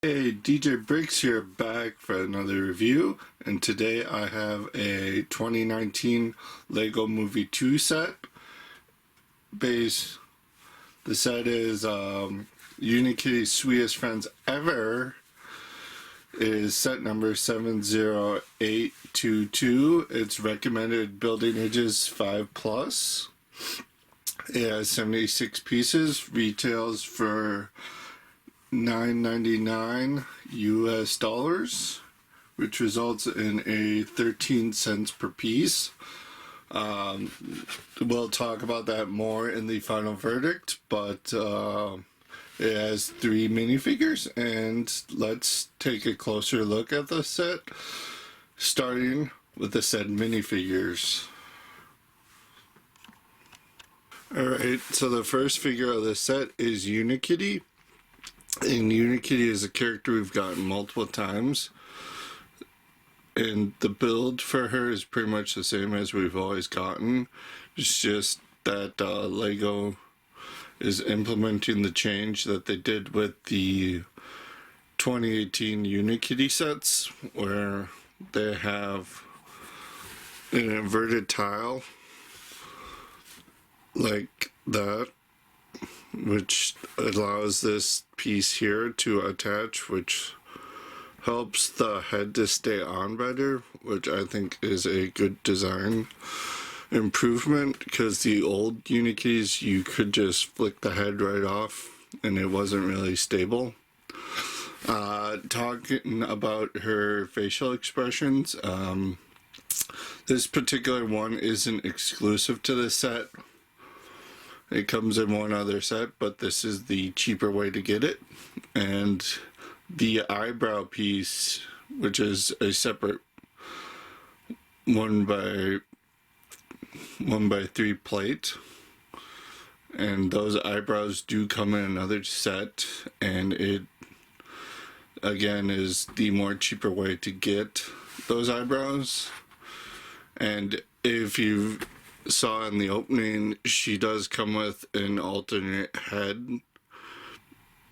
Hey, DJ Bricks here, back for another review, and today I have a 2019 Lego Movie 2 set. Base. The set is Unikitty's Sweetest Friends Ever. It is set number 70822. It's recommended building ages 5+. It has 76 pieces, retails for $9.99 US, which results in a 13 cents per piece. We'll talk about that more in the final verdict, but it has 3 minifigures, and let's take a closer look at the set, starting with the said minifigures. Alright, so the first figure of the set is Unikitty. And Unikitty is a character we've gotten multiple times, and the build for her is pretty much the same as we've always gotten. It's just that Lego is implementing the change that they did with the 2018 Unikitty sets, where they have an inverted tile like that, which allows this piece here to attach, which helps the head to stay on better, which I think is a good design improvement, because the old Unikitties you could just flick the head right off and it wasn't really stable. Talking about her facial expressions, this particular one isn't exclusive to this set. It comes in one other set, but this is the cheaper way to get it. And the eyebrow piece, which is a separate 1x3 plate, and those eyebrows do come in another set, and it again is the more cheaper way to get those eyebrows. And if you saw in the opening, she does come with an alternate head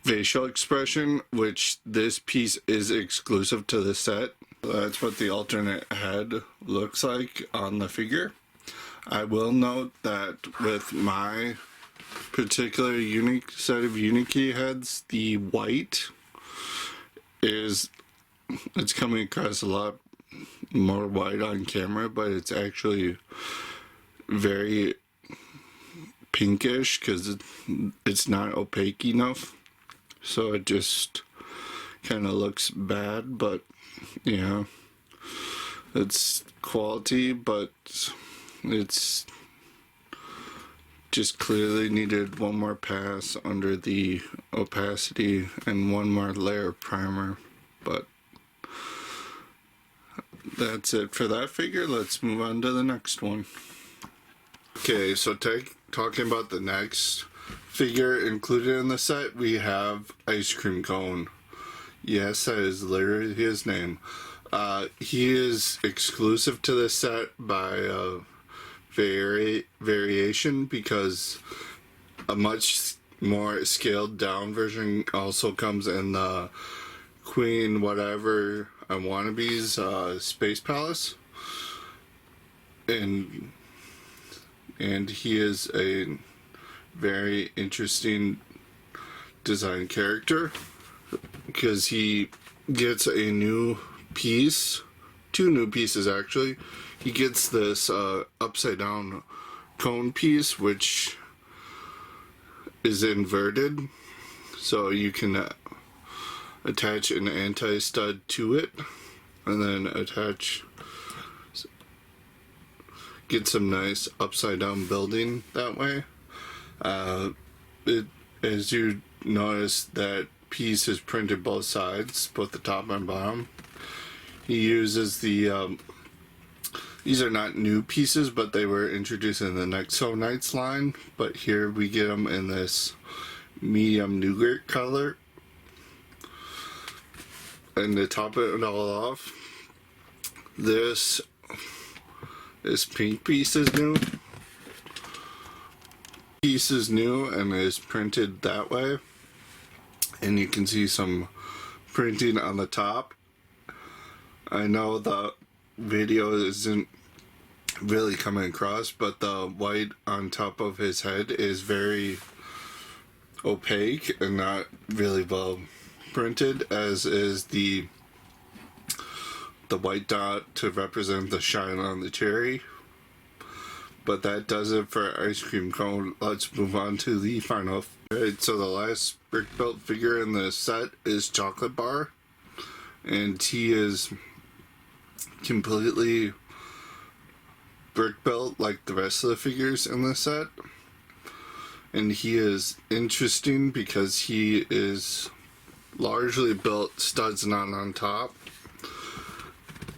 facial expression, which this piece is exclusive to the set. That's what the alternate head looks like on the figure. I will note that with my particular unique set of Unikitty heads, the white it's coming across a lot more white on camera, but it's actually very pinkish because it's not opaque enough, so it just kind of looks bad. But yeah, it's quality, but it's just clearly needed one more pass under the opacity and one more layer of primer. But that's it for that figure. Let's move on to the next one. Okay, so talking about the next figure included in the set, we have Ice Cream Cone. Yes, that is literally his name. He is exclusive to the set by a variation, because a much more scaled down version also comes in the Queen Whatever I Wannabe's Space Palace. And he is a very interesting design character, because he gets a new piece, 2 new pieces actually. He gets this upside down cone piece, which is inverted, so you can attach an anti-stud to it and then get some nice upside down building that way. As you notice, that piece is printed both sides, both the top and bottom. He uses the these are not new pieces, but they were introduced in the Nexo Knights line, but here we get them in this medium nougat color. And to top it all off, this pink piece is new. Piece is new and is printed that way, and you can see some printing on the top. I know the video isn't really coming across, but the white on top of his head is very opaque and not really well printed, as is the white dot to represent the shine on the cherry. But that does it for ice cream cone. Let's move on to the final. Alright, so the last brick built figure in the set is Chocolate Bar, and he is completely brick built like the rest of the figures in the set. And he is interesting because he is largely built studs not on top,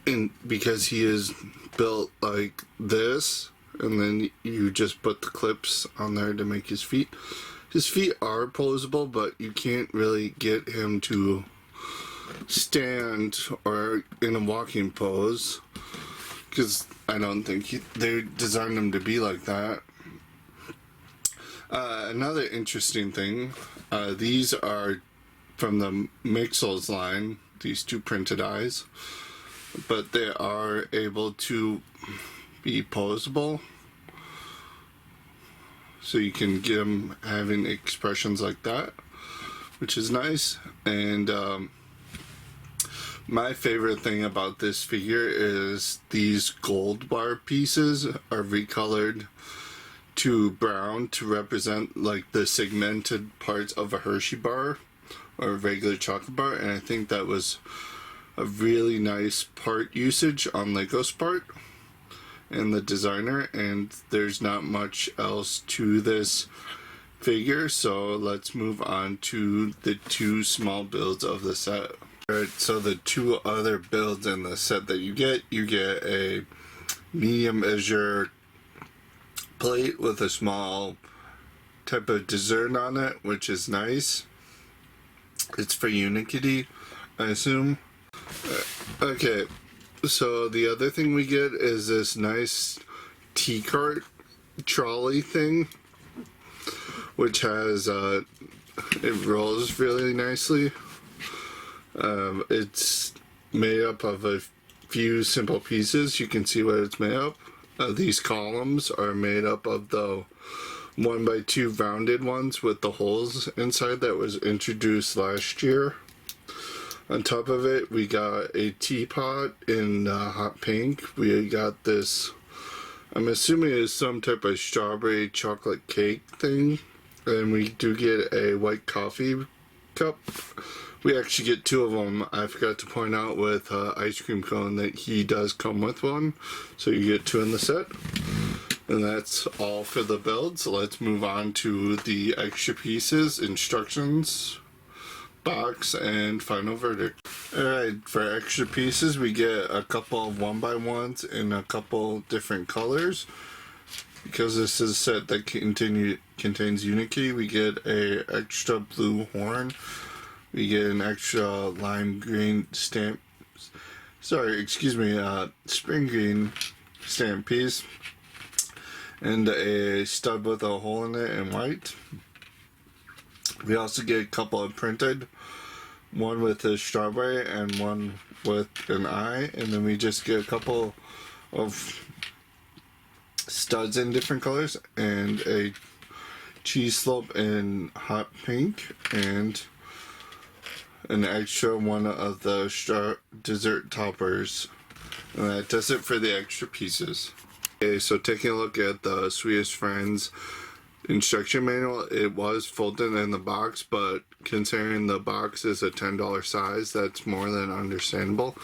and because he is built like this, and then you just put the clips on there to make his feet. His feet are posable, but you can't really get him to stand or in a walking pose, because I don't think they designed him to be like that. Another interesting thing, these are from the Mixels line, these two printed eyes, but they are able to be posable, so you can get them having expressions like that, which is nice. And my favorite thing about this figure is these gold bar pieces are recolored to brown to represent like the segmented parts of a Hershey bar or a regular chocolate bar, and I think that was a really nice part usage on Lego's part and the designer. And there's not much else to this figure, so let's move on to the two small builds of the set. Alright, so the two other builds in the set that you get a medium azure plate with a small type of dessert on it, which is nice. It's for Unikitty, I assume. Okay, so the other thing we get is this nice tea cart trolley thing, which has it rolls really nicely. It's made up of a few simple pieces. You can see what it's made up. These columns are made up of the 1x2 rounded ones with the holes inside that was introduced last year. On top of it, we got a teapot in hot pink. We got this, I'm assuming it's some type of strawberry chocolate cake thing. And we do get a white coffee cup. We actually get two of them. I forgot to point out with ice cream cone that he does come with one, so you get two in the set. And that's all for the build, so let's move on to the extra pieces, instructions, box, and final verdict. Alright, for extra pieces we get a couple of 1x1s in a couple different colors. Because this is a set that contains Unikitty, we get a extra blue horn. We get an extra lime green stamp, spring green stamp piece, and a stud with a hole in it in white. We also get a couple of printed, one with a strawberry and one with an eye, and then we just get a couple of studs in different colors, and a cheese slope in hot pink, and an extra one of the dessert toppers. And that does it for the extra pieces. Okay, so taking a look at the Sweetest Friends instruction manual, it was folded in the box, but considering the box is a $10 size, that's more than understandable.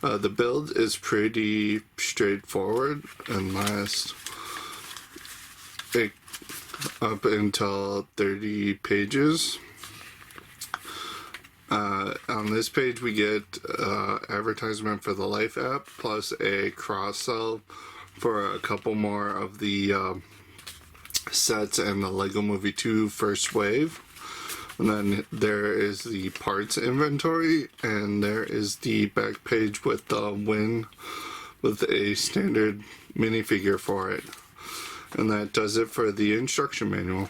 The build is pretty straightforward and lasts up until 30 pages. On this page we get advertisement for the Life app, plus a cross-sell for a couple more of the sets and the Lego Movie 2 First Wave. And then there is the parts inventory, and there is the back page with the win with a standard minifigure for it. And that does it for the instruction manual.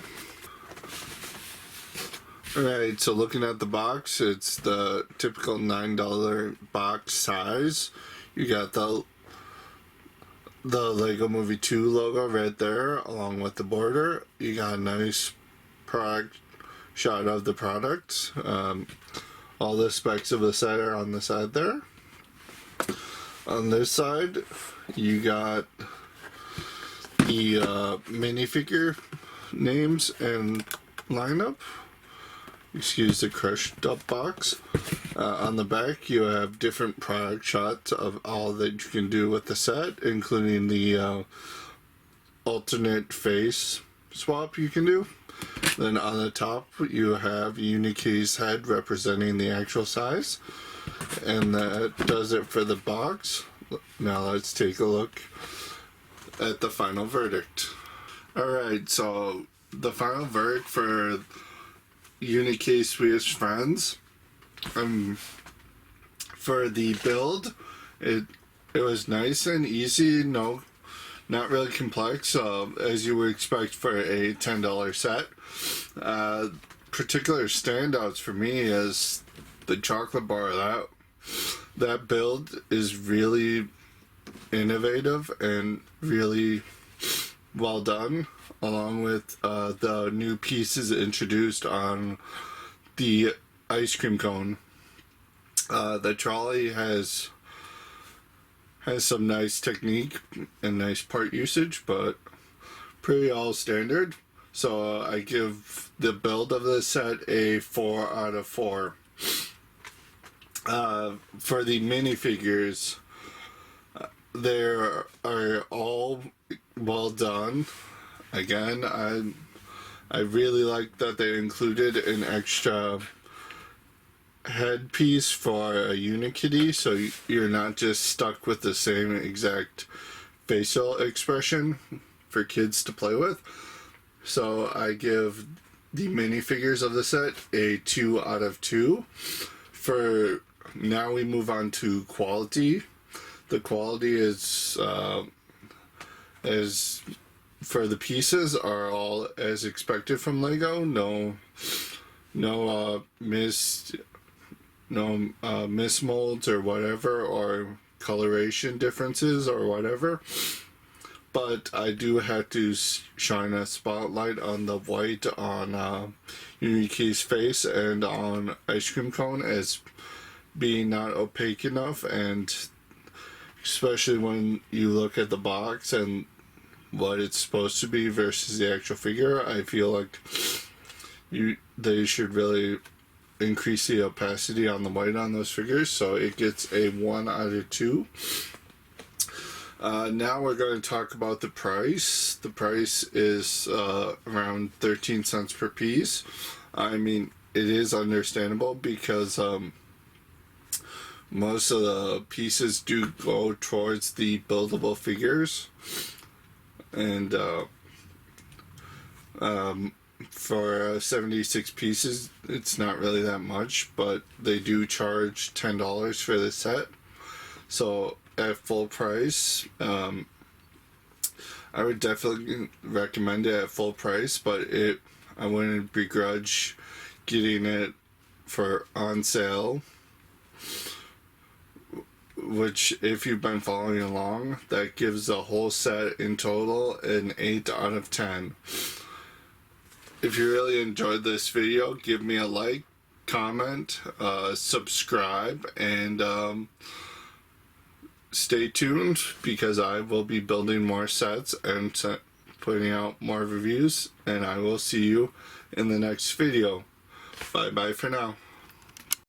Alright, so looking at the box, it's the typical $9 box size. You got the Lego Movie 2 logo right there, along with the border. You got a nice product shot of the product. All the specs of the set are on the side there. On this side, you got the minifigure names and lineup. Excuse the crushed up box. On the back, you have different product shots of all that you can do with the set, including the alternate face swap you can do. Then on the top, you have Unikitty's head representing the actual size. And that does it for the box. Now let's take a look at the final verdict. Alright, so the final verdict for Unikitty Sweetest Friends. For the build, it was nice and easy, not really complex, as you would expect for a $10 set. Particular standouts for me is the chocolate bar. That build is really innovative and really well done, along with the new pieces introduced on the ice cream cone. The trolley has some nice technique and nice part usage, but pretty all standard. So I give the build of this set a 4 out of 4. For the minifigures, they are all well done. Again, I really like that they included an extra headpiece for a Unikitty, so you're not just stuck with the same exact facial expression for kids to play with. So I give the minifigures of the set a 2 out of 2. For now, we move on to quality. The quality is as for the pieces are all as expected from Lego. No mismolds or whatever, or coloration differences or whatever. But I do have to shine a spotlight on the white on Unikitty's face and on ice cream cone as being not opaque enough, and especially when you look at the box and what it's supposed to be versus the actual figure, I feel like they should really increase the opacity on the white on those figures, so it gets a 1 out of 2. Now we're going to talk about the price. The price is around 13 cents per piece. I mean, it is understandable because most of the pieces do go towards the buildable figures, and for 76 pieces, it's not really that much, but they do charge $10 for the set. So at full price, I would definitely recommend it at full price, but I wouldn't begrudge getting it for on sale, which, if you've been following along, that gives the whole set in total an 8 out of 10. If you really enjoyed this video, give me a like, comment, subscribe, and stay tuned, because I will be building more sets and putting out more reviews, and I will see you in the next video. Bye bye for now.